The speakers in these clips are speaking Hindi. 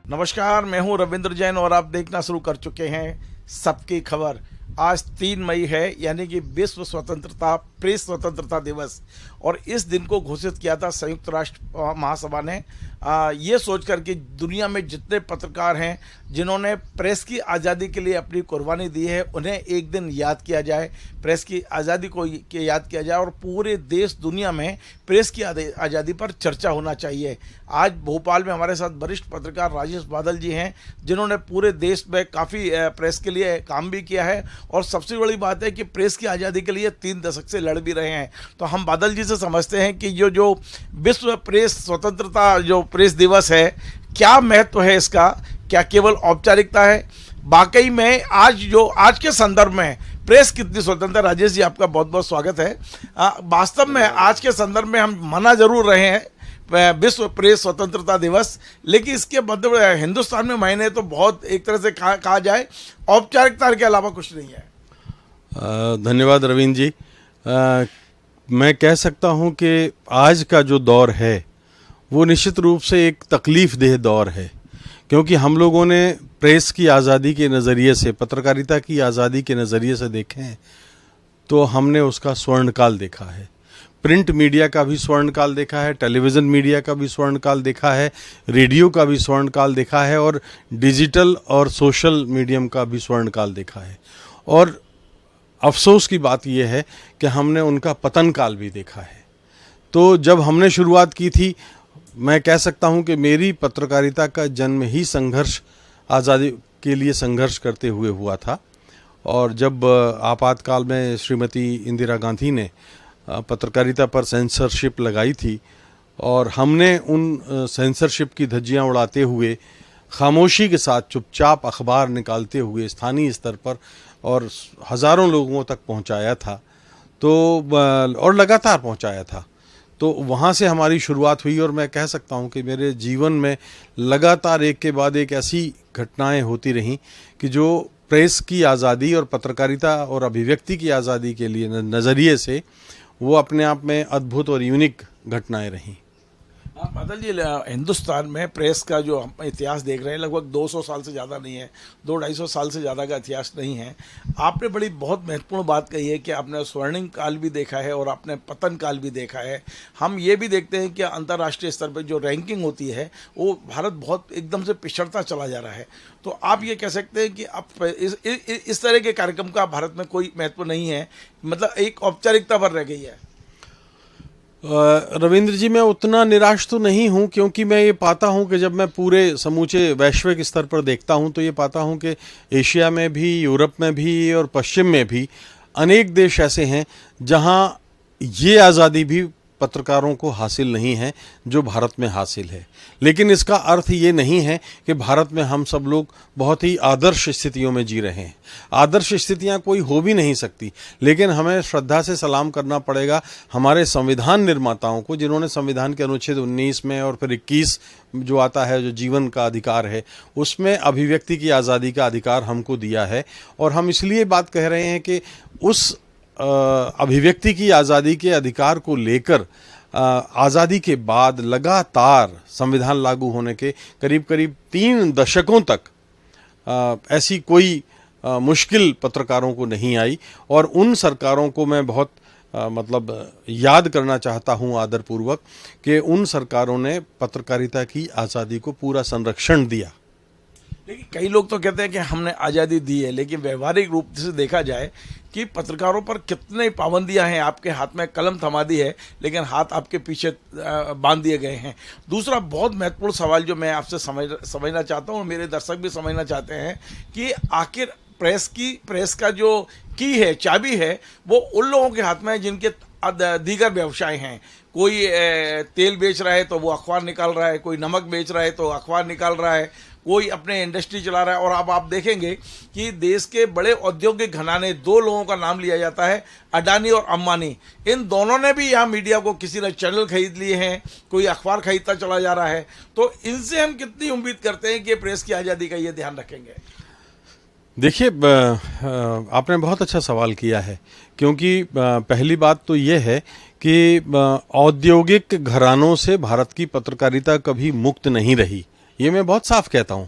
नमस्कार, मैं हूं रविंद्र जैन और आप देखना शुरू कर चुके हैं सबकी खबर। आज 3 मई है, यानी कि विश्व स्वतंत्रता प्रेस स्वतंत्रता दिवस। और इस दिन को घोषित किया था संयुक्त राष्ट्र महासभा ने, ये सोचकर कि दुनिया में जितने पत्रकार हैं जिन्होंने प्रेस की आज़ादी के लिए अपनी कुर्बानी दी है, उन्हें एक दिन याद किया जाए, प्रेस की आज़ादी को याद किया जाए और पूरे देश दुनिया में प्रेस की आज़ादी पर चर्चा होना चाहिए। आज भोपाल में हमारे साथ वरिष्ठ पत्रकार राजेश बादल जी हैं, जिन्होंने पूरे देश में काफ़ी प्रेस के लिए काम भी किया है और सबसे बड़ी बात है कि प्रेस की आज़ादी के लिए 3 दशक से लड़ भी रहे हैं। तो हम बादल जी से समझते हैं कि जो विश्व प्रेस स्वतंत्रता जो प्रेस दिवस है, क्या महत्व है इसका, क्या केवल औपचारिकता है, वाकई में आज के संदर्भ में प्रेस कितनी स्वतंत्र है। राजेश जी, आपका बहुत बहुत स्वागत है। वास्तव में आज के संदर्भ में हम मना जरूर रहे हैं विश्व प्रेस स्वतंत्रता दिवस, लेकिन इसके मतलब हिंदुस्तान में मायने तो बहुत एक तरह से कहा जाए औपचारिकता के अलावा कुछ नहीं है। धन्यवाद रवीन जी। मैं कह सकता हूं कि आज का जो दौर है वो निश्चित रूप से एक तकलीफ़ देह दौर है, क्योंकि हम लोगों ने प्रेस की आज़ादी के नज़रिए से, पत्रकारिता की आज़ादी के नज़रिए से देखें तो हमने उसका स्वर्णकाल देखा है। प्रिंट मीडिया का भी स्वर्णकाल देखा है, टेलीविज़न मीडिया का भी स्वर्णकाल देखा है, रेडियो का भी स्वर्णकाल देखा है और डिजिटल और सोशल मीडियम का भी स्वर्णकाल देखा है। और अफसोस की बात यह है कि हमने उनका पतन काल भी देखा है। तो जब हमने शुरुआत की थी, मैं कह सकता हूं कि मेरी पत्रकारिता का जन्म ही संघर्ष, आज़ादी के लिए संघर्ष करते हुए हुआ था। और जब आपातकाल में श्रीमती इंदिरा गांधी ने पत्रकारिता पर सेंसरशिप लगाई थी और हमने उन सेंसरशिप की धज्जियां उड़ाते हुए खामोशी के साथ चुपचाप अखबार निकालते हुए स्थानीय स्तर पर और हज़ारों लोगों तक पहुंचाया था, तो और लगातार पहुंचाया था, तो वहाँ से हमारी शुरुआत हुई। और मैं कह सकता हूँ कि मेरे जीवन में लगातार एक के बाद एक ऐसी घटनाएं होती रहीं कि जो प्रेस की आज़ादी और पत्रकारिता और अभिव्यक्ति की आज़ादी के लिए नज़रिए से वो अपने आप में अद्भुत और यूनिक घटनाएं रहीं। बादल जी, हिंदुस्तान में प्रेस का जो हम इतिहास देख रहे हैं लगभग 200 साल से ज़्यादा नहीं है, 200-250 साल से ज़्यादा का इतिहास नहीं है। आपने बड़ी बहुत महत्वपूर्ण बात कही है कि आपने स्वर्णिम काल भी देखा है और आपने पतन काल भी देखा है। हम ये भी देखते हैं कि अंतर्राष्ट्रीय स्तर पर जो रैंकिंग होती है वो भारत बहुत एकदम से पिछड़ता चला जा रहा है। तो आप ये कह सकते हैं कि अब इस तरह के कार्यक्रम का भारत में कोई महत्व नहीं है, मतलब एक औपचारिकता पर रह गई है। रविंद्र जी, मैं उतना निराश तो नहीं हूं, क्योंकि मैं ये पाता हूं कि जब मैं पूरे समूचे वैश्विक स्तर पर देखता हूं तो ये पाता हूं कि एशिया में भी, यूरोप में भी और पश्चिम में भी अनेक देश ऐसे हैं जहां ये आज़ादी भी पत्रकारों को हासिल नहीं है जो भारत में हासिल है। लेकिन इसका अर्थ ये नहीं है कि भारत में हम सब लोग बहुत ही आदर्श स्थितियों में जी रहे हैं। आदर्श स्थितियां कोई हो भी नहीं सकती, लेकिन हमें श्रद्धा से सलाम करना पड़ेगा हमारे संविधान निर्माताओं को, जिन्होंने संविधान के अनुच्छेद 19 में और फिर 21 जो आता है, जो जीवन का अधिकार है, उसमें अभिव्यक्ति की आज़ादी का अधिकार हमको दिया है। और हम इसलिए बात कह रहे हैं कि उस अभिव्यक्ति की आज़ादी के अधिकार को लेकर आज़ादी के बाद लगातार संविधान लागू होने के करीब करीब 3 दशकों तक ऐसी कोई मुश्किल पत्रकारों को नहीं आई। और उन सरकारों को मैं बहुत याद करना चाहता हूं आदरपूर्वक कि उन सरकारों ने पत्रकारिता की आज़ादी को पूरा संरक्षण दिया। लेकिन कई लोग तो कहते हैं कि हमने आज़ादी दी है, लेकिन व्यवहारिक रूप से देखा जाए कि पत्रकारों पर कितनी पाबंदियां हैं। आपके हाथ में कलम थमा दी है, लेकिन हाथ आपके पीछे बांध दिए गए हैं। दूसरा बहुत महत्वपूर्ण सवाल जो मैं आपसे समझना चाहता हूँ और मेरे दर्शक भी समझना चाहते हैं कि आखिर प्रेस का जो की है, चाबी है, वो उन लोगों के हाथ में है जिनके दीगर व्यवसाय हैं। कोई तेल बेच रहा है तो वो अखबार निकाल रहा है, कोई नमक बेच रहा है तो अखबार निकाल रहा है, कोई अपने इंडस्ट्री चला रहा है। और अब आप देखेंगे कि देश के बड़े औद्योगिक घराने, 2 लोगों का नाम लिया जाता है, अडानी और अंबानी। इन दोनों ने भी यहाँ मीडिया को, किसी ने चैनल खरीद लिए हैं, कोई अखबार खरीदता चला जा रहा है। तो इनसे हम कितनी उम्मीद करते हैं कि प्रेस की आज़ादी का ये ध्यान रखेंगे? देखिए, आपने बहुत अच्छा सवाल किया है, क्योंकि पहली बात तो ये है कि औद्योगिक घरानों से भारत की पत्रकारिता कभी मुक्त नहीं रही। ये मैं बहुत साफ कहता हूं।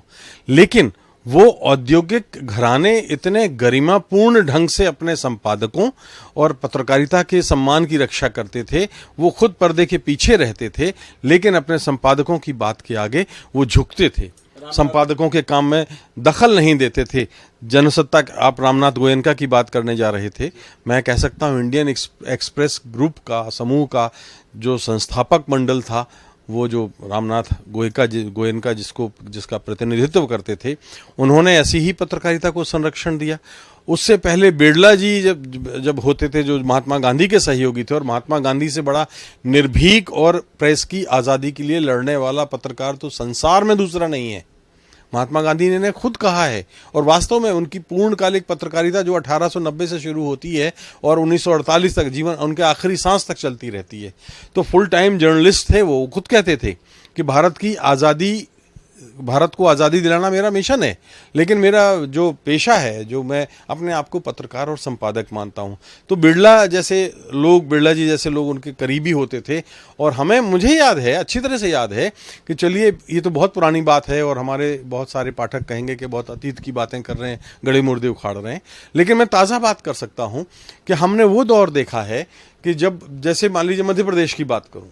लेकिन वो औद्योगिक घराने इतने गरिमापूर्ण ढंग से अपने संपादकों और पत्रकारिता के सम्मान की रक्षा करते थे, वो खुद पर्दे के पीछे रहते थे, लेकिन अपने संपादकों की बात के आगे वो झुकते थे, संपादकों के काम में दखल नहीं देते थे। जनसत्ता, आप रामनाथ गोयनका की बात करने जा रहे थे, मैं कह सकता हूं इंडियन एक्सप्रेस ग्रुप का, समूह का जो संस्थापक मंडल था, वो जो रामनाथ गोयनका जिसका प्रतिनिधित्व करते थे, उन्होंने ऐसी ही पत्रकारिता को संरक्षण दिया। उससे पहले बिड़ला जी जब होते थे, जो महात्मा गांधी के सहयोगी थे, और महात्मा गांधी से बड़ा निर्भीक और प्रेस की आज़ादी के लिए लड़ने वाला पत्रकार तो संसार में दूसरा नहीं है। महात्मा गांधी ने खुद कहा है, और वास्तव में उनकी पूर्णकालिक पत्रकारिता जो 1890 से शुरू होती है और 1948 तक, जीवन उनके आखिरी सांस तक चलती रहती है, तो फुल टाइम जर्नलिस्ट थे वो। खुद कहते थे कि भारत को आज़ादी दिलाना मेरा मिशन है, लेकिन मेरा जो पेशा है, जो मैं अपने आप को पत्रकार और संपादक मानता हूं। तो बिड़ला जी जैसे लोग उनके करीबी होते थे। और मुझे याद है, अच्छी तरह से याद है कि चलिए ये तो बहुत पुरानी बात है और हमारे बहुत सारे पाठक कहेंगे कि बहुत अतीत की बातें कर रहे हैं, गड़े मुर्दे उखाड़ रहे हैं, लेकिन मैं ताज़ा बात कर सकता हूं कि हमने वो दौर देखा है कि जैसे मान लीजिए मध्य प्रदेश की बात करूं,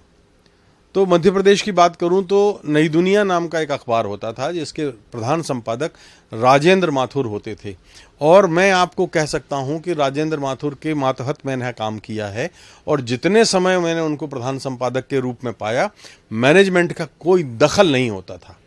तो मध्य प्रदेश की बात करूं तो नई दुनिया नाम का एक अखबार होता था, जिसके प्रधान संपादक राजेंद्र माथुर होते थे। और मैं आपको कह सकता हूं कि राजेंद्र माथुर के मातहत मैंने काम किया है, और जितने समय मैंने उनको प्रधान संपादक के रूप में पाया, मैनेजमेंट का कोई दखल नहीं होता था।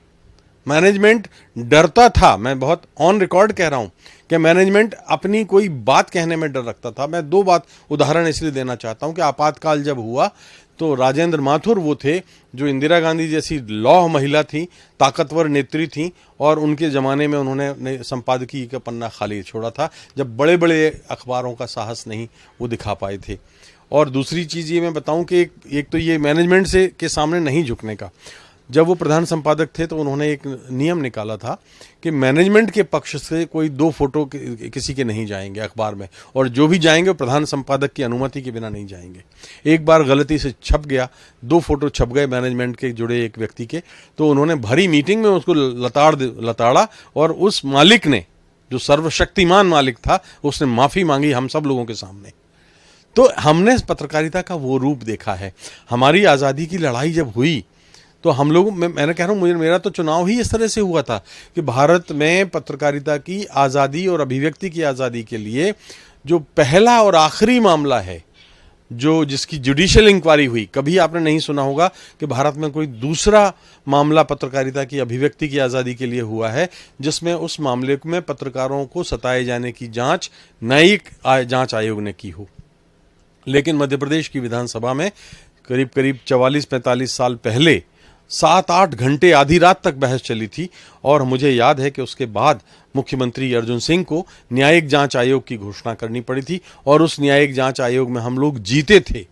मैनेजमेंट डरता था, मैं बहुत ऑन रिकॉर्ड कह रहा हूं कि मैनेजमेंट अपनी कोई बात कहने में डर रखता था। मैं दो उदाहरण इसलिए देना चाहता हूं कि आपातकाल जब हुआ तो राजेंद्र माथुर वो थे जो इंदिरा गांधी जैसी लौह महिला थी, ताकतवर नेत्री थी, और उनके ज़माने में उन्होंने संपादकीय का पन्ना खाली छोड़ा था, जब बड़े बड़े अखबारों का साहस नहीं वो दिखा पाए थे। और दूसरी चीज़ ये मैं बताऊं कि एक तो ये मैनेजमेंट के सामने नहीं झुकने का, जब वो प्रधान संपादक थे तो उन्होंने एक नियम निकाला था कि मैनेजमेंट के पक्ष से कोई 2 फोटो किसी के नहीं जाएंगे अखबार में, और जो भी जाएंगे वो प्रधान संपादक की अनुमति के बिना नहीं जाएंगे। एक बार गलती से छप गया, 2 फोटो छप गए मैनेजमेंट के जुड़े एक व्यक्ति के, तो उन्होंने भरी मीटिंग में उसको लताड़ा, और उस मालिक ने, जो सर्वशक्तिमान मालिक था, उसने माफ़ी मांगी हम सब लोगों के सामने। तो हमने पत्रकारिता का वो रूप देखा है। हमारी आज़ादी की लड़ाई जब हुई तो हम लोग, मैंने कह रहा हूँ, मेरा तो चुनाव ही इस तरह से हुआ था कि भारत में पत्रकारिता की आज़ादी और अभिव्यक्ति की आज़ादी के लिए जो पहला और आखिरी मामला है, जिसकी जुडिशियल इंक्वायरी हुई, कभी आपने नहीं सुना होगा कि भारत में कोई दूसरा मामला पत्रकारिता की अभिव्यक्ति की आज़ादी के लिए हुआ है जिसमें उस मामले में पत्रकारों को सताए जाने की जांच न्यायिक जांच आयोग ने की हो। लेकिन मध्य प्रदेश की विधानसभा में करीब 44-45 साल पहले 7-8 घंटे आधी रात तक बहस चली थी, और मुझे याद है कि उसके बाद मुख्यमंत्री अर्जुन सिंह को न्यायिक जांच आयोग की घोषणा करनी पड़ी थी, और उस न्यायिक जांच आयोग में हम लोग जीते थे।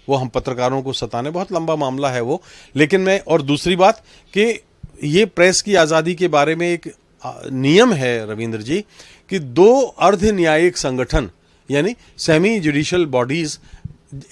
वो हम पत्रकारों को सताने, बहुत लंबा मामला है वो, लेकिन और दूसरी बात कि ये प्रेस की आज़ादी के बारे में एक नियम है रविंद्र जी कि 2 अर्ध न्यायिक संगठन यानी सेमी जुडिशियल बॉडीज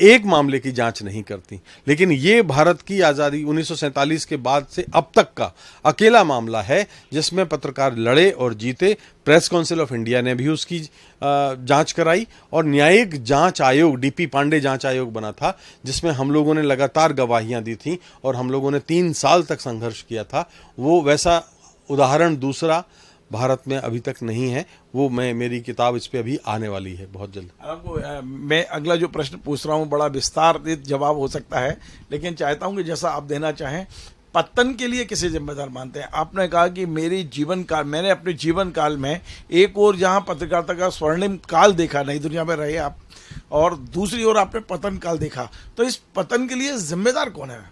एक मामले की जांच नहीं करती, लेकिन ये भारत की आज़ादी 1947 के बाद से अब तक का अकेला मामला है जिसमें पत्रकार लड़े और जीते। प्रेस काउंसिल ऑफ इंडिया ने भी उसकी जांच कराई, और न्यायिक जांच आयोग डीपी पांडे जांच आयोग बना था, जिसमें हम लोगों ने लगातार गवाहियां दी थी और हम लोगों ने 3 साल तक संघर्ष किया था। वो वैसा उदाहरण दूसरा भारत में अभी तक नहीं है। वो मेरी किताब इस पे अभी आने वाली है बहुत जल्द। आपको मैं अगला जो प्रश्न पूछ रहा हूँ बड़ा विस्तारित जवाब हो सकता है, लेकिन चाहता हूँ कि जैसा आप देना चाहें, पतन के लिए किसे जिम्मेदार मानते हैं? आपने कहा कि मैंने अपने जीवन काल में एक और जहाँ पत्रकारिता का स्वर्णिम काल देखा, नई दुनिया में रहे आप, और दूसरी ओर आपने पतन काल देखा, तो इस पतन के लिए जिम्मेदार कौन है?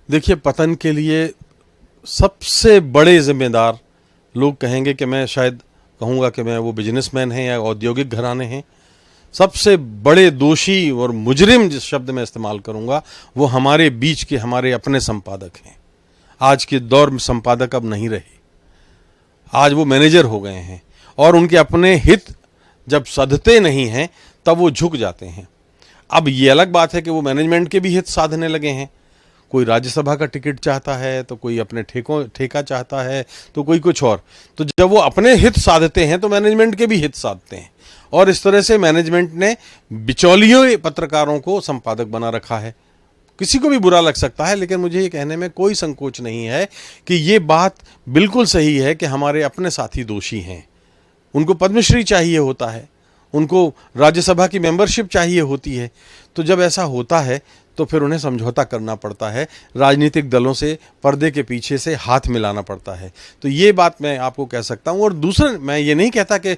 देखिए, पतन के लिए सबसे बड़े जिम्मेदार लोग कहेंगे कि मैं शायद कहूँगा कि मैं वो बिजनेसमैन हैं या औद्योगिक घराने हैं। सबसे बड़े दोषी और मुजरिम जिस शब्द में इस्तेमाल करूँगा वो हमारे बीच के हमारे अपने संपादक हैं। आज के दौर में संपादक अब नहीं रहे, आज वो मैनेजर हो गए हैं, और उनके अपने हित जब सधते नहीं हैं तब वो झुक जाते हैं। अब ये अलग बात है कि वो मैनेजमेंट के भी हित साधने लगे हैं। कोई राज्यसभा का टिकट चाहता है, तो कोई अपने ठेका चाहता है, तो कोई कुछ और। तो जब वो अपने हित साधते हैं तो मैनेजमेंट के भी हित साधते हैं, और इस तरह से मैनेजमेंट ने बिचौलियों पत्रकारों को संपादक बना रखा है। किसी को भी बुरा लग सकता है, लेकिन मुझे ये कहने में कोई संकोच नहीं है कि ये बात बिल्कुल सही है कि हमारे अपने साथी दोषी हैं। उनको पद्मश्री चाहिए होता है, उनको राज्यसभा की मेंबरशिप चाहिए होती है। तो जब ऐसा होता है तो फिर उन्हें समझौता करना पड़ता है, राजनीतिक दलों से पर्दे के पीछे से हाथ मिलाना पड़ता है। तो ये बात मैं आपको कह सकता हूँ। और दूसरा, मैं ये नहीं कहता कि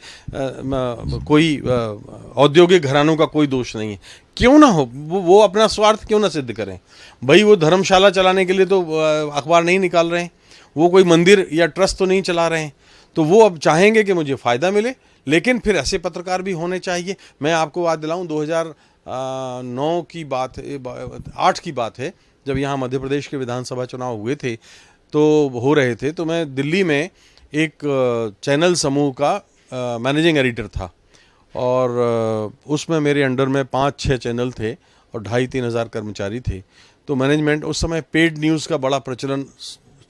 कोई औद्योगिक घरानों का कोई दोष नहीं है, क्यों ना हो, वो अपना स्वार्थ क्यों ना सिद्ध करें। भाई वो धर्मशाला चलाने के लिए तो अखबार नहीं निकाल रहे हैं, वो कोई मंदिर या ट्रस्ट तो नहीं चला रहे हैं, तो वो अब चाहेंगे कि मुझे फ़ायदा मिले। लेकिन फिर ऐसे पत्रकार भी होने चाहिए। मैं आपको बात दिलाऊं, 2009 की बात, 8 की बात है, जब यहाँ मध्य प्रदेश के विधानसभा चुनाव हुए थे, तो हो रहे थे, तो मैं दिल्ली में एक चैनल समूह का मैनेजिंग एडिटर था, और उसमें मेरे अंडर में 5-6 चैनल थे और 2,500-3 हज़ार कर्मचारी थे। तो मैनेजमेंट, उस समय पेड न्यूज़ का बड़ा प्रचलन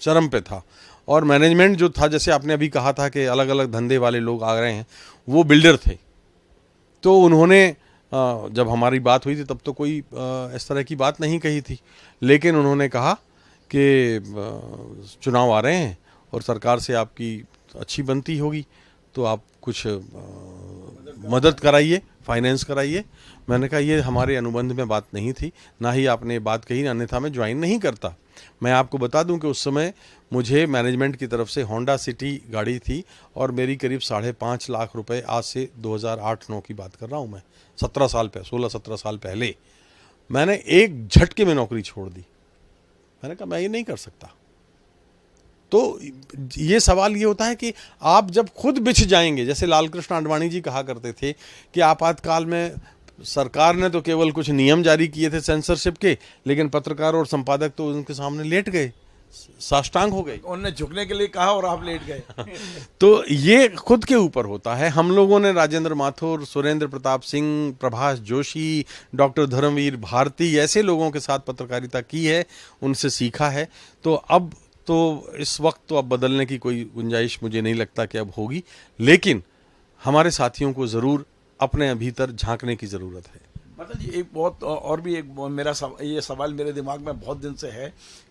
चरम पे था, और मैनेजमेंट जो था, जैसे आपने अभी कहा था कि अलग अलग धंधे वाले लोग आ रहे हैं, वो बिल्डर थे। तो उन्होंने, जब हमारी बात हुई थी तब तो कोई इस तरह की बात नहीं कही थी, लेकिन उन्होंने कहा कि चुनाव आ रहे हैं और सरकार से आपकी अच्छी बनती होगी, तो आप कुछ मदद कराइए, फाइनेंस कराइए। मैंने कहा ये हमारे अनुबंध में बात नहीं थी, ना ही आपने बात कही, अन्यथा मैं ज्वाइन नहीं करता। मैं आपको बता दूं कि उस समय मुझे मैनेजमेंट की तरफ से होंडा सिटी गाड़ी थी, और मेरी करीब 5.5 लाख रुपए, आज से 2008-9 की बात कर रहा हूं मैं, 16-17 साल पहले, मैंने एक झटके में नौकरी छोड़ दी। मैंने कहा मैं ये नहीं कर सकता। तो ये सवाल ये होता है कि आप जब खुद बिछ जाएंगे, जैसे लालकृष्ण आडवाणी जी कहा करते थे कि आपातकाल में सरकार ने तो केवल कुछ नियम जारी किए थे सेंसरशिप के, लेकिन पत्रकार और संपादक तो उनके सामने लेट गए, साष्टांग हो गए, उन्होंने झुकने के लिए कहा और आप लेट गए। तो ये खुद के ऊपर होता है। हम लोगों ने राजेंद्र माथुर, सुरेंद्र प्रताप सिंह, प्रभाष जोशी, डॉक्टर धर्मवीर भारती, ऐसे लोगों के साथ पत्रकारिता की है, उनसे सीखा है। तो अब तो इस वक्त तो अब बदलने की कोई गुंजाइश मुझे नहीं लगता कि अब होगी, लेकिन हमारे साथियों को ज़रूर अपने भीतर झांकने की ज़रूरत है। मतलब जी, एक बहुत और भी एक मेरा ये सवाल मेरे दिमाग में बहुत दिन से है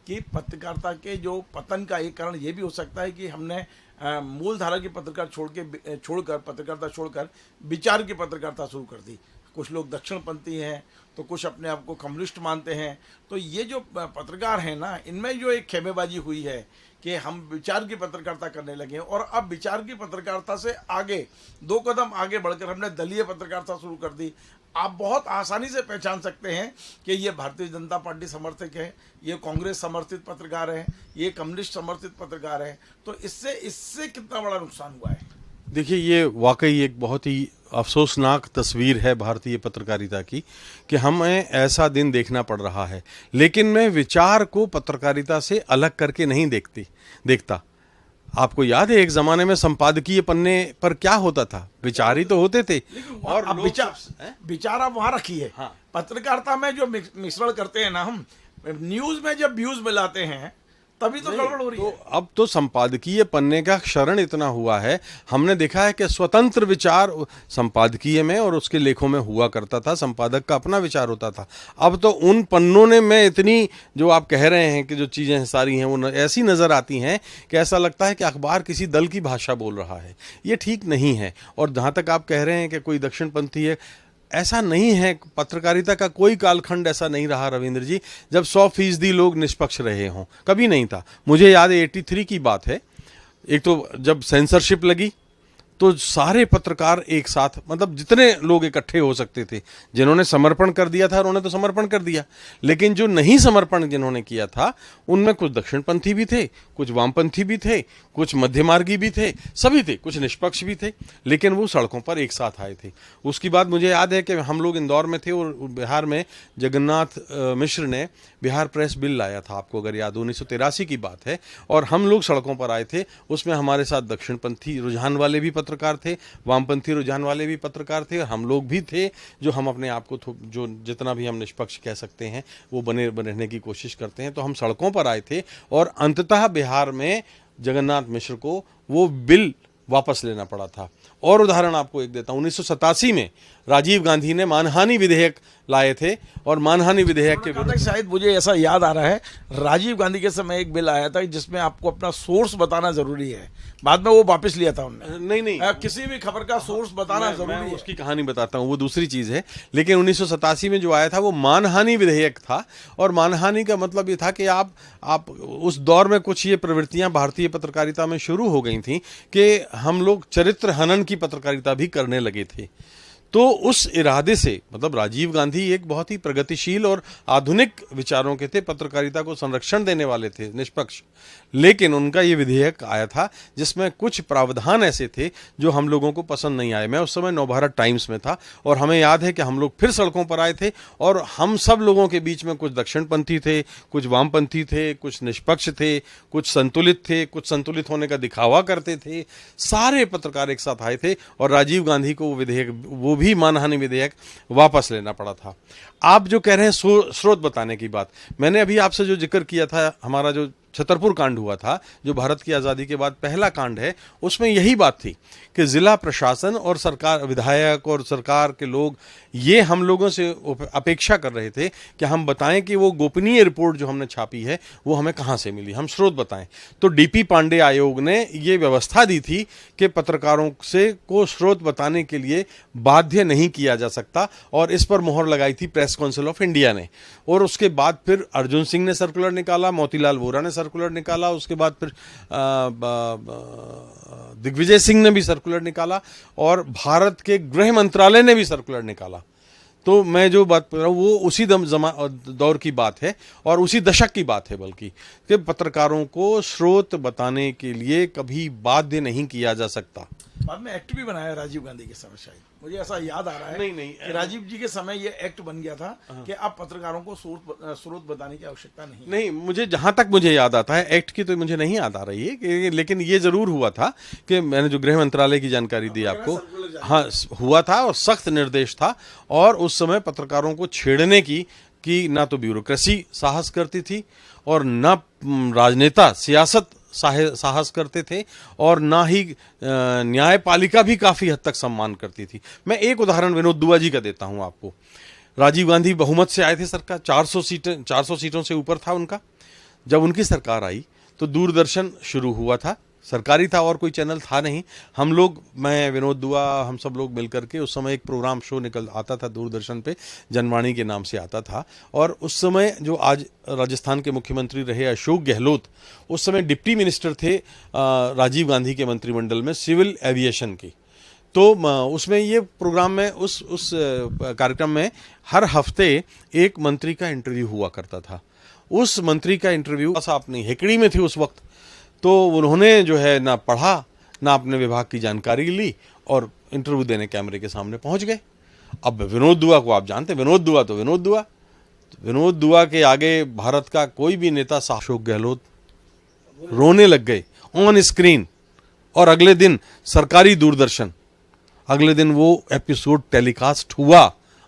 कि पत्रकारिता के जो पतन का एक कारण ये भी हो सकता है कि हमने मूल धारा की पत्रकार छोड़कर पत्रकारिता छोड़कर विचार की पत्रकारिता शुरू कर दी। कुछ लोग दक्षिणपंथी हैं, तो कुछ अपने आप को कम्युनिस्ट मानते हैं। तो ये जो पत्रकार हैं ना, इनमें जो एक खेमेबाजी हुई है कि हम विचार की पत्रकारिता करने लगे, और अब विचार की पत्रकारिता से आगे 2 कदम आगे बढ़कर हमने दलीय पत्रकारिता शुरू कर दी। आप बहुत आसानी से पहचान सकते हैं कि ये भारतीय जनता पार्टी समर्थक है, ये कांग्रेस समर्थित पत्रकार है, ये कम्युनिस्ट समर्थित पत्रकार है। तो इससे कितना बड़ा नुकसान हुआ है? देखिए, ये वाकई एक बहुत ही अफसोसनाक तस्वीर है भारतीय पत्रकारिता की कि हमें ऐसा दिन देखना पड़ रहा है। लेकिन मैं विचार को पत्रकारिता से अलग करके नहीं देखता। आपको याद है एक ज़माने में संपादकीय पन्ने पर क्या होता था? विचार ही तो होते थे। और अब विचार आप वहाँ रखिए। हाँ। पत्रकारिता में जो मिश्रण करते हैं ना, हम न्यूज़ में जब व्यूज़ मिलाते हैं तभी तो गड़बड़ हो रही है। अब तो संपादकीय पन्ने का क्षरण इतना हुआ है, हमने देखा है कि स्वतंत्र विचार संपादकीय में और उसके लेखों में हुआ करता था, संपादक का अपना विचार होता था। अब तो उन पन्नों ने में इतनी, जो आप कह रहे हैं कि जो चीज़ें सारी हैं वो ऐसी नज़र आती हैं कि ऐसा लगता है कि अखबार किसी दल की भाषा बोल रहा है। ये ठीक नहीं है। और जहाँ तक आप कह रहे हैं कि कोई दक्षिणपंथी है, ऐसा नहीं है। पत्रकारिता का कोई कालखंड ऐसा नहीं रहा रविंद्र जी जब 100% लोग निष्पक्ष रहे हों, कभी नहीं था। मुझे याद है 83 की बात है, एक तो जब सेंसरशिप लगी तो सारे पत्रकार एक साथ, मतलब जितने लोग इकट्ठे हो सकते थे, जिन्होंने समर्पण कर दिया था उन्होंने तो समर्पण कर दिया, लेकिन जो नहीं समर्पण जिन्होंने किया था उनमें कुछ दक्षिणपंथी भी थे, कुछ वामपंथी भी थे, कुछ मध्यमार्गी भी थे, सभी थे, कुछ निष्पक्ष भी थे, लेकिन वो सड़कों पर एक साथ आए थे। उसकी बात मुझे याद है कि हम लोग इंदौर में थे और बिहार में जगन्नाथ मिश्र ने बिहार प्रेस बिल लाया था, आपको अगर याद, 1983 की बात है, और हम लोग सड़कों पर आए थे। उसमें हमारे साथ दक्षिणपंथी रुझान वाले भी पत्रकार थे, वामपंथी रुझान वाले भी पत्रकार थे, और हम लोग भी थे जो हम अपने आप को जो जितना भी हम निष्पक्ष कह सकते हैं वो बने रहने की कोशिश करते हैं। तो हम सड़कों पर आए थे और अंततः बिहार में जगन्नाथ मिश्र को वो बिल वापस लेना पड़ा था। और उदाहरण आपको एक देता हूँ, 1987 में राजीव गांधी ने मानहानि विधेयक लाए थे और मानहानि विधेयक के विरुद्ध, शायद मुझे ऐसा याद आ रहा है, राजीव गांधी के समय एक बिल आया था जिसमें आपको अपना सोर्स बताना जरूरी है, बाद में वो वापस लिया था उन्होंने। नहीं किसी भी खबर का सोर्स बताना जरूरी मैं है। उसकी कहानी बताता हूँ, वो दूसरी चीज़ है। लेकिन 1987 में जो आया था वो मानहानि विधेयक था, और मानहानि का मतलब ये था कि आप उस दौर में कुछ ये प्रवृत्तियां भारतीय पत्रकारिता में शुरू हो गई थी कि हम लोग चरित्र हनन की पत्रकारिता भी करने लगे थे। तो उस इरादे से, मतलब राजीव गांधी एक बहुत ही प्रगतिशील और आधुनिक विचारों के थे, पत्रकारिता को संरक्षण देने वाले थे, निष्पक्ष। लेकिन उनका ये विधेयक आया था जिसमें कुछ प्रावधान ऐसे थे जो हम लोगों को पसंद नहीं आए। मैं उस समय नवभारत टाइम्स में था और हमें याद है कि हम लोग फिर सड़कों पर आए थे, और हम सब लोगों के बीच में कुछ दक्षिणपंथी थे, कुछ वामपंथी थे, कुछ निष्पक्ष थे, कुछ संतुलित थे, कुछ संतुलित होने का दिखावा करते थे। सारे पत्रकार एक साथ आए थे और राजीव गांधी को वो विधेयक, वो भी मानहानि विधेयक वापस लेना पड़ा था। आप जो कह रहे हैं स्रोत बताने की बात, मैंने अभी आपसे जो जिक्र किया था, हमारा जो छतरपुर कांड हुआ था, जो भारत की आज़ादी के बाद पहला कांड है, उसमें यही बात थी कि जिला प्रशासन और सरकार, विधायक और सरकार के लोग ये हम लोगों से अपेक्षा कर रहे थे कि हम बताएं कि वो गोपनीय रिपोर्ट जो हमने छापी है वो हमें कहाँ से मिली, हम स्रोत बताएं। तो डीपी पांडे आयोग ने ये व्यवस्था दी थी कि पत्रकारों से को स्रोत बताने के लिए बाध्य नहीं किया जा सकता, और इस पर मोहर लगाई थी प्रेस काउंसिल ऑफ इंडिया ने। और उसके बाद फिर अर्जुन सिंह ने सर्कुलर निकाला, मोतीलाल वोरा ने सर्कुलर निकाला, उसके बाद फिर दिग्विजय सिंह ने भी सर्कुलर निकाला, और भारत के गृह मंत्रालय ने भी सर्कुलर निकाला। तो मैं जो बात कर रहा हूँ वो उसी दौर की बात है और उसी दशक की बात है, बल्कि कि पत्रकारों को स्रोत बताने के लिए कभी बाध्य नहीं किया जा सकता। बाद में एक्ट भी बनाया राजीव गांधी के समय, शायद मुझे ऐसा याद आ रहा है। नहीं, कि राजीव जी के समय ये एक्ट बन गया था कि अब पत्रकारों को स्रोत बताने की आवश्यकता नहीं। मुझे जहां तक मुझे याद आता है, एक्ट की तो मुझे नहीं याद आ रही है, लेकिन ये जरूर हुआ था कि मैंने जो गृह मंत्रालय की जानकारी दी आपको, हाँ हुआ था, और सख्त निर्देश था। और उस समय पत्रकारों को छेड़ने की ना तो ब्यूरोक्रेसी साहस करती थी, और ना राजनेता सियासत साहस करते थे, और ना ही न्यायपालिका भी काफी हद तक सम्मान करती थी। मैं एक उदाहरण विनोद दुआ जी का देता हूं आपको। राजीव गांधी बहुमत से आए थे सरकार, 400 सीटों से ऊपर था उनका। जब उनकी सरकार आई तो दूरदर्शन शुरू हुआ था, सरकारी था और कोई चैनल था नहीं। हम लोग, मैं, विनोद दुआ, हम सब लोग मिलकर के उस समय एक प्रोग्राम शो आता था दूरदर्शन पे, जनवाणी के नाम से आता था। और उस समय जो आज राजस्थान के मुख्यमंत्री रहे अशोक गहलोत, उस समय डिप्टी मिनिस्टर थे राजीव गांधी के मंत्रिमंडल में सिविल एविएशन की। तो उसमें ये प्रोग्राम में, उस कार्यक्रम में हर हफ्ते एक मंत्री का इंटरव्यू हुआ करता था। उस मंत्री का इंटरव्यू अपनी हेकड़ी में थी उस वक्त, तो उन्होंने जो है ना पढ़ा ना अपने विभाग की जानकारी ली, और इंटरव्यू देने कैमरे के सामने पहुंच गए। अब विनोद दुआ को आप जानते हैं, विनोद दुआ तो विनोद दुआ के आगे भारत का कोई भी नेता, अशोक गहलोत रोने लग गए ऑन स्क्रीन। और अगले दिन सरकारी दूरदर्शन, अगले दिन वो एपिसोड टेलीकास्ट हुआ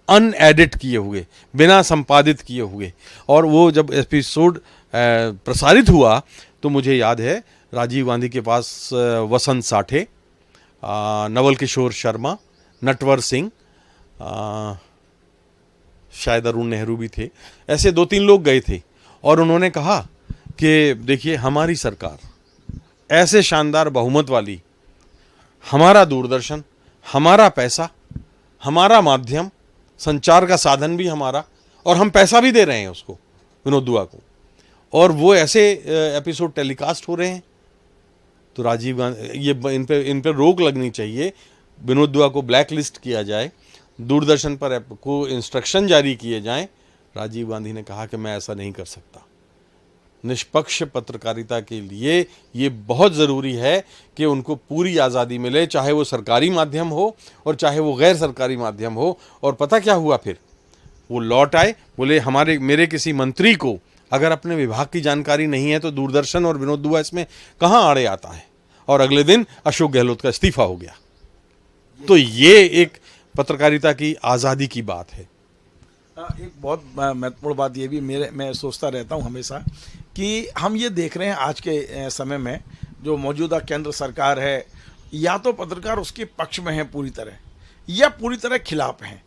अनएडिट किए हुए, बिना संपादित किए हुए। और वो जब एपिसोड प्रसारित हुआ तो मुझे याद है राजीव गांधी के पास वसंत साठे, नवल किशोर शर्मा, नटवर सिंह, शायद अरुण नेहरू भी थे, ऐसे 2-3 लोग गए थे। और उन्होंने कहा कि देखिए हमारी सरकार ऐसे शानदार बहुमत वाली, हमारा दूरदर्शन, हमारा पैसा, हमारा माध्यम, संचार का साधन भी हमारा, और हम पैसा भी दे रहे हैं उसको, विनोद दुआ को, और वो ऐसे एपिसोड टेलीकास्ट हो रहे हैं। तो राजीव गांधी, ये इन पे रोक लगनी चाहिए, विनोद दुआ को ब्लैक लिस्ट किया जाए, दूरदर्शन पर को इंस्ट्रक्शन जारी किए जाएं। राजीव गांधी ने कहा कि मैं ऐसा नहीं कर सकता। निष्पक्ष पत्रकारिता के लिए ये बहुत ज़रूरी है कि उनको पूरी आज़ादी मिले, चाहे वो सरकारी माध्यम हो और चाहे वो गैर सरकारी माध्यम हो। और पता क्या हुआ फिर? वो लौट आए, बोले मेरे किसी मंत्री को अगर अपने विभाग की जानकारी नहीं है तो दूरदर्शन और विनोद दुआ इसमें कहाँ आड़े आता है। और अगले दिन अशोक गहलोत का इस्तीफा हो गया। तो ये एक पत्रकारिता की आज़ादी की बात है। एक बहुत महत्वपूर्ण बात ये भी मैं सोचता रहता हूँ हमेशा कि हम ये देख रहे हैं आज के समय में जो मौजूदा केंद्र सरकार है, या तो पत्रकार उसके पक्ष में है पूरी तरह या पूरी तरह खिलाफ हैं।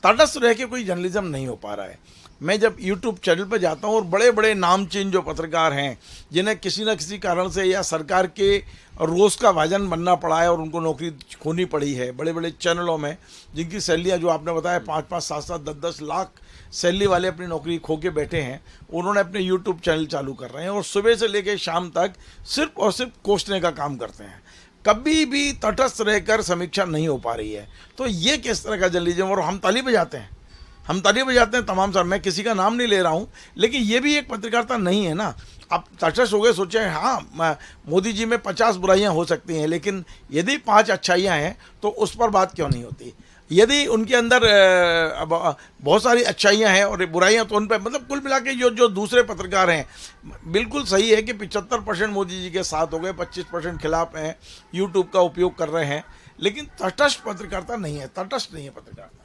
तटस्थ रह के कोई जर्नलिज्म नहीं हो पा रहा है। मैं जब YouTube चैनल पर जाता हूँ और बड़े बड़े नामचीन जो पत्रकार हैं जिन्हें किसी न किसी कारण से या सरकार के रोज़ का भाजन बनना पड़ा है और उनको नौकरी खोनी पड़ी है, बड़े बड़े चैनलों में जिनकी सैलरियाँ जो आपने बताया 5-5, 7-7, 10-10 लाख सैलरी वाले अपनी नौकरी खो के बैठे हैं, उन्होंने अपने YouTube चैनल चालू कर रहे हैं और सुबह से लेकर शाम तक सिर्फ और सिर्फ कोसने का काम करते हैं। कभी भी तटस्थ रहकर समीक्षा नहीं हो पा रही है। तो ये किस तरह का जर्नलिज्म, और हम ताली बजाते हैं तमाम सर, मैं किसी का नाम नहीं ले रहा हूँ, लेकिन ये भी एक पत्रकारिता नहीं है ना। आप तटस्थ हो गए, सोचे हाँ मोदी जी में 50 बुराइयाँ हो सकती हैं, लेकिन यदि 5 अच्छाइयाँ हैं तो उस पर बात क्यों नहीं होती। यदि उनके अंदर बहुत सारी अच्छाइयाँ हैं और बुराइयाँ तो उन पर, मतलब कुल मिला के जो दूसरे पत्रकार हैं, बिल्कुल सही है कि 75% मोदी जी के साथ हो गए, 25% खिलाफ हैं, यूट्यूब का उपयोग कर रहे हैं, लेकिन तटस्थ पत्रकारिता नहीं है, तटस्थ नहीं है पत्रकारिता।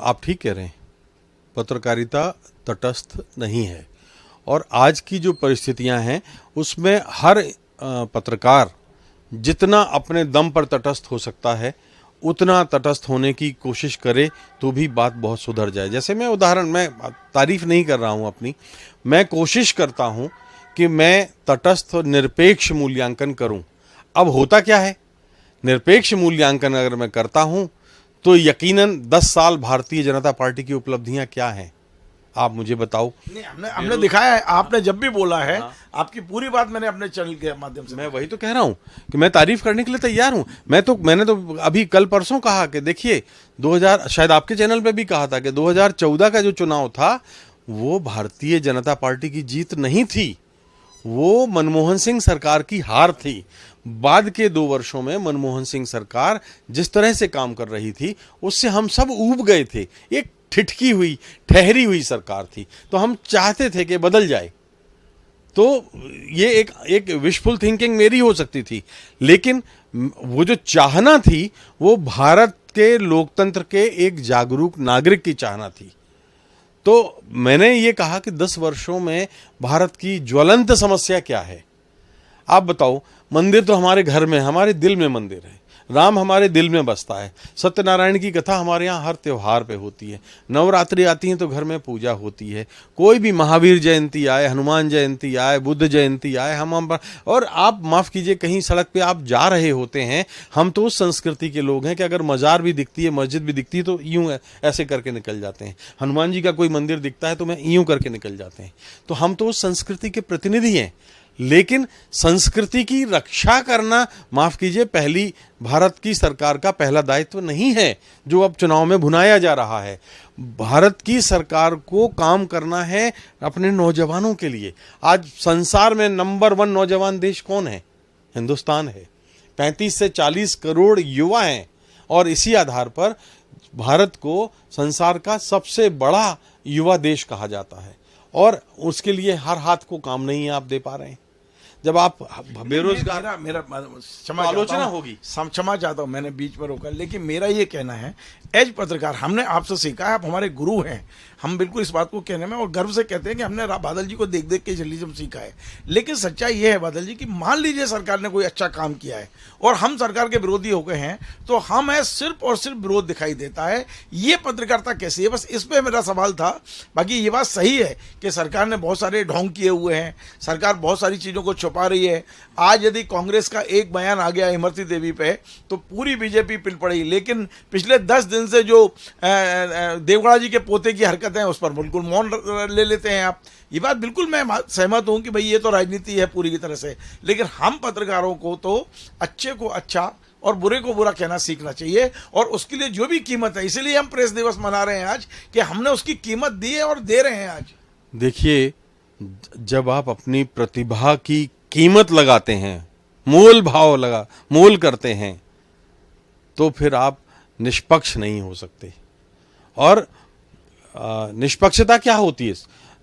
आप ठीक कह रहे हैं, पत्रकारिता तटस्थ नहीं है। और आज की जो परिस्थितियां हैं उसमें हर पत्रकार जितना अपने दम पर तटस्थ हो सकता है उतना तटस्थ होने की कोशिश करे तो भी बात बहुत सुधर जाए। जैसे मैं तारीफ नहीं कर रहा हूं अपनी, मैं कोशिश करता हूं कि मैं तटस्थ और निरपेक्ष मूल्यांकन करूं। अब होता क्या है, निरपेक्ष मूल्यांकन अगर मैं करता हूं तो यकीनन 10 साल भारतीय जनता पार्टी की उपलब्धियां क्या हैं, आप मुझे बताओ। नहीं, हमने दिखाया है, आपने जब भी बोला है, आपकी पूरी बात मैंने अपने चैनल के माध्यम से, मैं वही तो कह रहा हूं कि मैं तारीफ करने के लिए तैयार हूं। मैंने तो अभी कल परसों कहा कि देखिए 2000, शायद आपके चैनल पे भी कहा था कि 2014 का जो चुनाव था वो भारतीय जनता पार्टी की जीत नहीं थी, वो मनमोहन सिंह सरकार की हार थी। बाद के 2 वर्षों में मनमोहन सिंह सरकार जिस तरह से काम कर रही थी उससे हम सब ऊब गए थे। एक ठिठकी हुई, ठहरी हुई सरकार थी, तो हम चाहते थे कि बदल जाए। तो ये एक विशफुल थिंकिंग मेरी हो सकती थी, लेकिन वो जो चाहना थी वो भारत के लोकतंत्र के एक जागरूक नागरिक की चाहना थी। तो मैंने ये कहा कि 10 वर्षों में भारत की ज्वलंत समस्या क्या है। आप बताओ, मंदिर तो हमारे घर में, हमारे दिल में मंदिर है, राम हमारे दिल में बसता है, सत्यनारायण की कथा हमारे यहाँ हर त्योहार पे होती है, नवरात्रि आती है तो घर में पूजा होती है, कोई भी महावीर जयंती आए, हनुमान जयंती आए, बुद्ध जयंती आए, हम और आप माफ़ कीजिए कहीं सड़क पे आप जा रहे होते हैं, हम तो उस संस्कृति के लोग हैं कि अगर मज़ार भी दिखती है, मस्जिद भी दिखती है तो यूँ ऐसे करके निकल जाते हैं। हनुमान जी का कोई मंदिर दिखता है तो मैं यूँ करके निकल जाते हैं। तो हम तो उस संस्कृति के प्रतिनिधि हैं, लेकिन संस्कृति की रक्षा करना, माफ कीजिए, पहली भारत की सरकार का पहला दायित्व नहीं है जो अब चुनाव में भुनाया जा रहा है। भारत की सरकार को काम करना है अपने नौजवानों के लिए। आज संसार में नंबर 1 नौजवान देश कौन है? हिंदुस्तान है। 35 से 40 करोड़ युवा हैं और इसी आधार पर भारत को संसार का सबसे बड़ा युवा देश कहा जाता है, और उसके लिए हर हाथ को काम नहीं आप दे पा रहे हैं। जब आप बेरोजगार, मेरा आलोचना होगी, क्षमा चाहता हूँ मैंने बीच में रोका, लेकिन मेरा ये कहना है, एज पत्रकार हमने आपसे सीखा है, आप हमारे गुरु हैं, हम बिल्कुल इस बात को कहने में और गर्व से कहते हैं कि हमने बादल जी को देख देख के जर्नलिज्म सीखा है। लेकिन सच्चाई ये है बादल जी कि मान लीजिए सरकार ने कोई अच्छा काम किया है और हम सरकार के विरोधी हो गए हैं, तो हमें सिर्फ और सिर्फ विरोध दिखाई देता है। ये पत्रकारिता कैसी है, बस इस पर मेरा सवाल था। बाकी ये बात सही है कि सरकार ने बहुत सारे ढोंग किए हुए हैं, सरकार बहुत सारी चीज़ों को छुपा रही है। आज यदि कांग्रेस का एक बयान आ गया इमरती देवी पे तो पूरी बीजेपी पिल पड़ी, लेकिन पिछले 10 दिन से जो देवगौड़ा जी के पोते की हरकत है उस पर बिल्कुल मौन ले लेते हैं आप। ये बात बिल्कुल मैं सहमत हूं कि भाई ये तो राजनीति है पूरी की तरह से, लेकिन हम पत्रकारों को तो अच्छे को अच्छा और बुरे को बुरा कहना सीखना चाहिए, और उसके लिए जो भी कीमत है, इसीलिए हम प्रेस दिवस मना रहे हैं आज कि हमने उसकी कीमत दी है और दे रहे हैं आज। देखिए, जब आप अपनी प्रतिभा की कीमत लगाते हैं, मोल करते हैं, तो फिर आप निष्पक्ष नहीं हो सकते। और निष्पक्षता क्या होती है?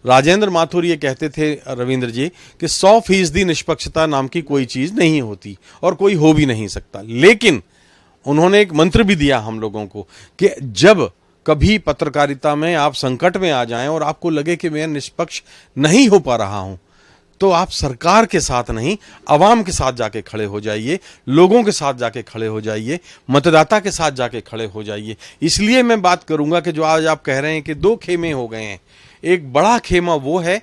राजेंद्र माथुर ये कहते थे, रविंद्र जी, कि 100% निष्पक्षता नाम की कोई चीज़ नहीं होती और कोई हो भी नहीं सकता। लेकिन उन्होंने एक मंत्र भी दिया हम लोगों को कि जब कभी पत्रकारिता में आप संकट में आ जाएं और आपको लगे कि मैं निष्पक्ष नहीं हो पा रहा हूं, तो आप सरकार के साथ नहीं, आवाम के साथ जाके खड़े हो जाइए, लोगों के साथ जाके खड़े हो जाइए, मतदाता के साथ जाके खड़े हो जाइए। इसलिए मैं बात करूंगा कि जो आज आप कह रहे हैं कि 2 खेमे हो गए हैं, एक बड़ा खेमा वो है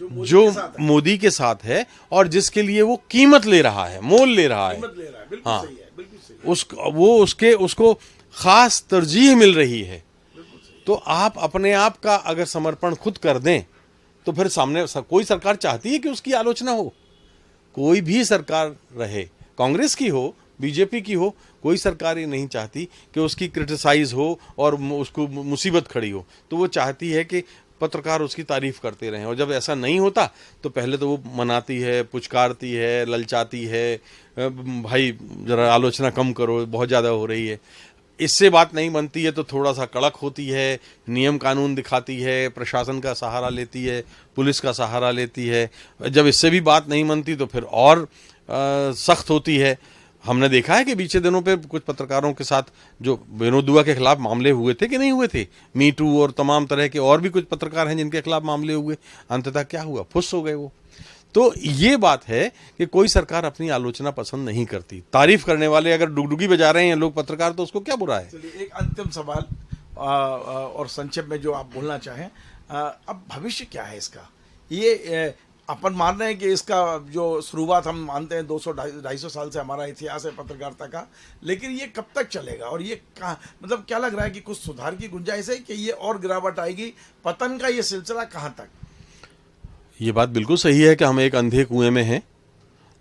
जो मोदी के साथ है और जिसके लिए वो कीमत ले रहा है, मोल ले रहा है। हाँ, उसको खास तरजीह मिल रही है। तो आप अपने आप का अगर समर्पण खुद कर दें तो फिर सामने कोई सरकार चाहती है कि उसकी आलोचना हो? कोई भी सरकार रहे, कांग्रेस की हो, बीजेपी की हो, कोई सरकार ये नहीं चाहती कि उसकी क्रिटिसाइज हो और उसको मुसीबत खड़ी हो। तो वो चाहती है कि पत्रकार उसकी तारीफ करते रहें, और जब ऐसा नहीं होता तो पहले तो वो मनाती है, पुचकारती है, ललचाती है, भाई जरा आलोचना कम करो, बहुत ज़्यादा हो रही है। इससे बात नहीं बनती है तो थोड़ा सा कड़क होती है, नियम कानून दिखाती है, प्रशासन का सहारा लेती है, पुलिस का सहारा लेती है। जब इससे भी बात नहीं बनती तो फिर और सख्त होती है। हमने देखा है कि बीते दिनों पे कुछ पत्रकारों के साथ जो विनोद दुआ के खिलाफ मामले हुए थे कि नहीं हुए थे, मी टू और तमाम तरह के और भी कुछ पत्रकार हैं जिनके खिलाफ मामले हुए, अंततः क्या हुआ? फुस हो गए वो। तो ये बात है कि कोई सरकार अपनी आलोचना पसंद नहीं करती। तारीफ करने वाले अगर डुगडुगी बजा रहे हैं लोग पत्रकार, तो उसको क्या बुरा है? चलिए एक अंतिम सवाल और संक्षेप में जो आप बोलना चाहें, अब भविष्य क्या है इसका? ये अपन मान रहे हैं कि इसका जो शुरुआत हम मानते हैं 200-250 साल से हमारा इतिहास है पत्रकारिता का, लेकिन ये कब तक चलेगा और ये कहाँ, मतलब क्या लग रहा है कि कुछ सुधार की गुंजाइश है कि ये और गिरावट आएगी? पतन का ये सिलसिला कहाँ तक? ये बात बिल्कुल सही है कि हम एक अंधे कुएं में हैं,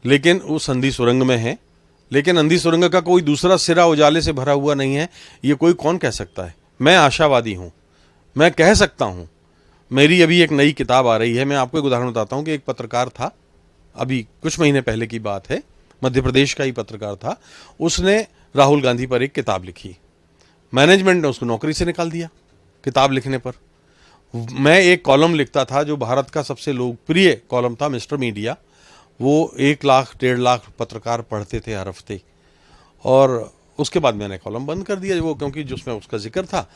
लेकिन उस अंधी सुरंग में हैं, लेकिन अंधी सुरंग का कोई दूसरा सिरा उजाले से भरा हुआ नहीं है। ये कोई कौन कह सकता है? मैं आशावादी हूँ, मैं कह सकता हूँ। मेरी अभी एक नई किताब आ रही है। मैं आपको एक उदाहरण बताता हूँ कि एक पत्रकार था, अभी कुछ महीने पहले की बात है, मध्य प्रदेश का ही पत्रकार था, उसने राहुल गांधी पर एक किताब लिखी। मैनेजमेंट ने उसको नौकरी से निकाल दिया किताब लिखने पर। मैं एक कॉलम लिखता था जो भारत का सबसे लोकप्रिय कॉलम था, मिस्टर मीडिया। वो 1 लाख 1.5 लाख पत्रकार पढ़ते थे हर हफ्ते, और उसके बाद मैंने कॉलम बंद कर दिया। वो क्योंकि जिसमें उसका जिक्र था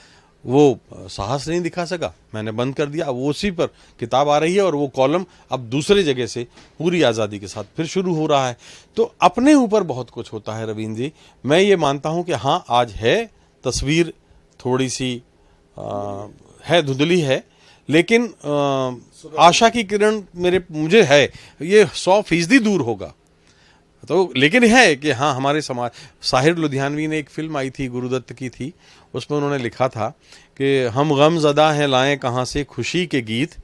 वो साहस नहीं दिखा सका, मैंने बंद कर दिया। वो उसी पर किताब आ रही है और वो कॉलम अब दूसरे जगह से पूरी आज़ादी के साथ फिर शुरू हो रहा है। तो अपने ऊपर बहुत कुछ होता है रवींद्र जी। मैं ये मानता हूँ कि हाँ, आज है तस्वीर थोड़ी सी है, धुंधली है, लेकिन आशा की किरण मुझे है, ये 100% दूर होगा। तो लेकिन है कि हाँ, हमारे समाज, साहिर लुधियानवी ने एक फिल्म आई थी, गुरुदत्त की थी, उसमें उन्होंने लिखा था कि हम गमज़दा हैं, लाएं कहाँ से खुशी के गीत,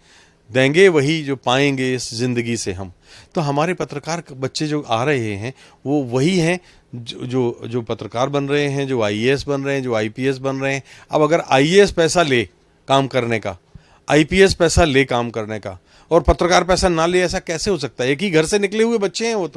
देंगे वही जो पाएंगे इस ज़िंदगी से हम। तो हमारे पत्रकार बच्चे जो आ रहे हैं वो वही हैं जो पत्रकार बन रहे हैं, जो IAS बन रहे हैं, जो IPS बन रहे हैं। अब अगर IAS पैसा ले काम करने का, IPS पैसा ले काम करने का, और पत्रकार पैसा ना ले, ऐसा कैसे हो सकता है? एक ही घर से निकले हुए बच्चे हैं वो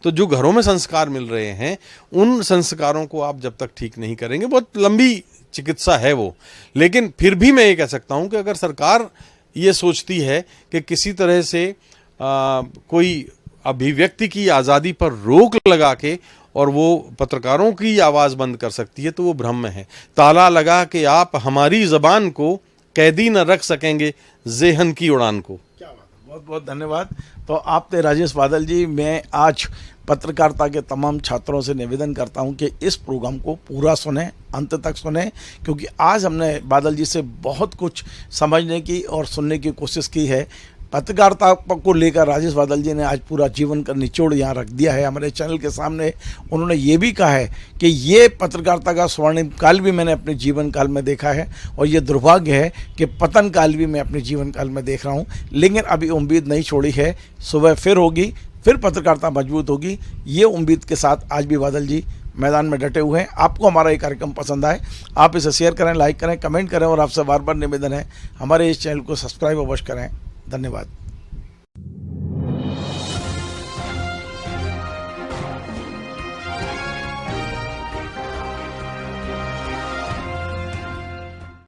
तो जो घरों में संस्कार मिल रहे हैं, उन संस्कारों को आप जब तक ठीक नहीं करेंगे, बहुत लंबी चिकित्सा है वो। लेकिन फिर भी मैं ये कह सकता हूं कि अगर सरकार ये सोचती है कि किसी तरह से कोई अभिव्यक्ति की आज़ादी पर रोक लगा के और वो पत्रकारों की आवाज़ बंद कर सकती है, तो वो भ्रम में है। ताला लगा के आप हमारी ज़बान को कैदी न रख सकेंगे ज़ेहन की उड़ान को। क्या बात है, बहुत बहुत धन्यवाद। तो आप थे राजेश बादल जी। मैं आज पत्रकारिता के तमाम छात्रों से निवेदन करता हूं कि इस प्रोग्राम को पूरा सुने, अंत तक सुने, क्योंकि आज हमने बादल जी से बहुत कुछ समझने की और सुनने की कोशिश की है। पत्रकारिता को लेकर राजेश बादल जी ने आज पूरा जीवन का निचोड़ यहाँ रख दिया है हमारे चैनल के सामने। उन्होंने ये भी कहा है कि ये पत्रकारिता का स्वर्णिम काल भी मैंने अपने जीवन काल में देखा है, और ये दुर्भाग्य है कि पतन काल भी मैं अपने जीवन काल में देख रहा हूँ। लेकिन अभी उम्मीद नहीं छोड़ी है, सुबह फिर होगी, फिर पत्रकारिता मजबूत होगी। ये उम्मीद के साथ आज भी बादल जी मैदान में डटे हुए हैं। आपको हमारा ये कार्यक्रम पसंद आए, आप इसे शेयर करें, लाइक करें, कमेंट करें, और आपसे बार बार निवेदन है हमारे इस चैनल को सब्सक्राइब अवश्य करें। धन्यवाद।